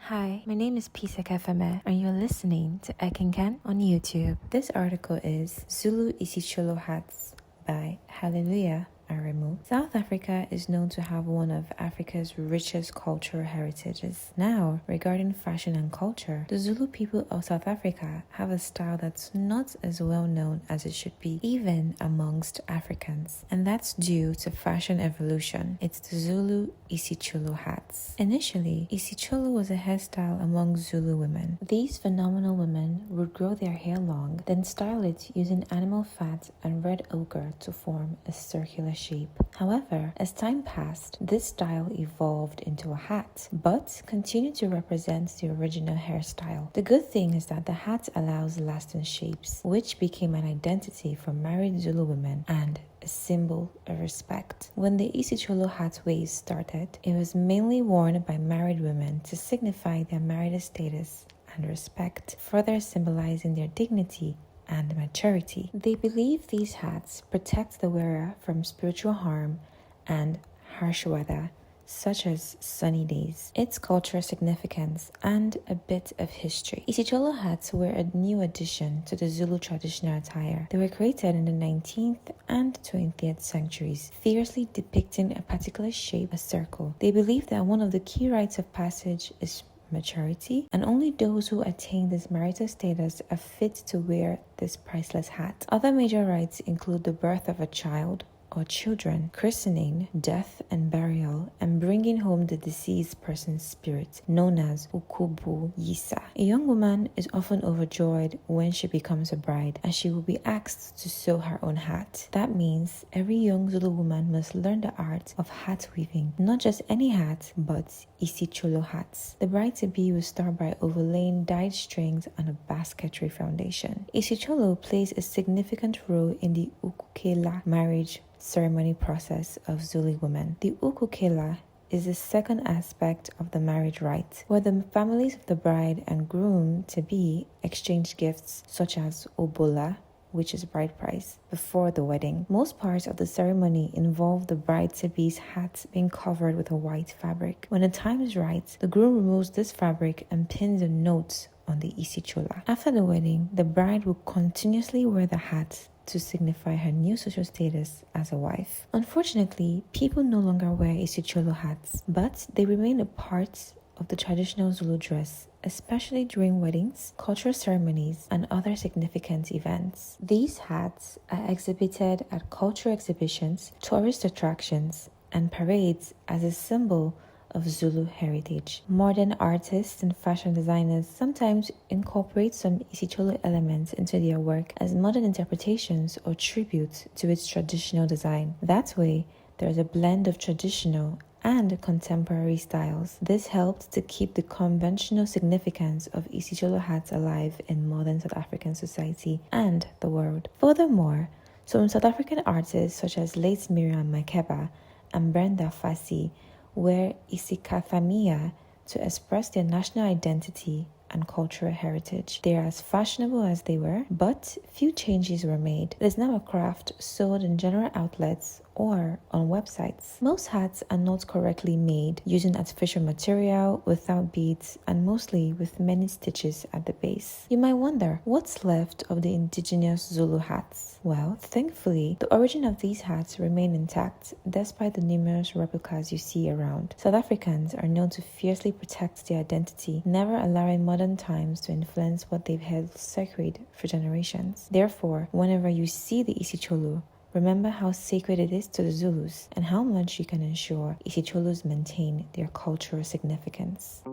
Hi, my name is Pisek Efeme, and you're listening to Ekinkan on YouTube. This article is Zulu Isicholo hats by Hallelujah Aremu. South Africa is known to have one of Africa's richest cultural heritages. Now, regarding fashion and culture, the Zulu people of South Africa have a style that's not as well known as it should be, even amongst Africans. And that's due to fashion evolution. It's the Zulu Isicholo hats. Initially, Isicholo was a hairstyle among Zulu women. These phenomenal women would grow their hair long, then style it using animal fat and red ochre to form a circular shape. However, as time passed, this style evolved into a hat, but continued to represent the original hairstyle. The good thing is that the hat allows lasting shapes, which became an identity for married Zulu women and a symbol of respect. When the Isicholo hat waist started, it was mainly worn by married women to signify their marital status and respect, further symbolizing their dignity and maturity. They believe these hats protect the wearer from spiritual harm and harsh weather, such as sunny days. Its cultural significance and a bit of history. Isicholo hats were a new addition to the Zulu traditional attire. They were created in the 19th and 20th centuries, fiercely depicting a particular shape, a circle. They believe that one of the key rites of passage is maturity, and only those who attain this marital status are fit to wear this priceless hat. Other major rites include the birth of a child or children, christening, death and burial, and bringing home the deceased person's spirit, known as Ukubu Yisa. A young woman is often overjoyed when she becomes a bride, and she will be asked to sew her own hat. That means every young Zulu woman must learn the art of hat weaving, not just any hat, but Isicholo hats. The bride-to-be will start by overlaying dyed strings on a basketry foundation. Isicholo plays a significant role in the Ukukela marriage ceremony process of Zulu women. The Ukukela is the second aspect of the marriage rite, where the families of the bride and groom-to-be exchange gifts such as obola, which is bride price, before the wedding. Most parts of the ceremony involve the bride-to-be's hat being covered with a white fabric. When the time is right, the groom removes this fabric and pins a note on the Isichola. After the wedding, the bride will continuously wear the hat to signify her new social status as a wife. Unfortunately, people no longer wear Isicholo hats, but they remain a part of the traditional Zulu dress, especially during weddings, cultural ceremonies, and other significant events. These hats are exhibited at cultural exhibitions, tourist attractions, and parades as a symbol of Zulu heritage. Modern artists and fashion designers sometimes incorporate some Isicholo elements into their work as modern interpretations or tributes to its traditional design. That way, there is a blend of traditional and contemporary styles. This helped to keep the conventional significance of Isicholo hats alive in modern South African society and the world. Furthermore, some South African artists such as late Miriam Makeba and Brenda Fassie wear isikathamia to express their national identity and cultural heritage. They are as fashionable as they were, but few changes were made. It is now a craft sold in general outlets or on websites. Most hats are not correctly made, using artificial material, without beads, and mostly with many stitches at the base. You might wonder, what's left of the indigenous Zulu hats? Well, thankfully, the origin of these hats remain intact despite the numerous replicas you see around. South Africans are known to fiercely protect their identity, never allowing modern times to influence what they've held sacred for generations. Therefore, whenever you see the Isicholo, remember how sacred it is to the Zulus and how much you can ensure Isicholos maintain their cultural significance.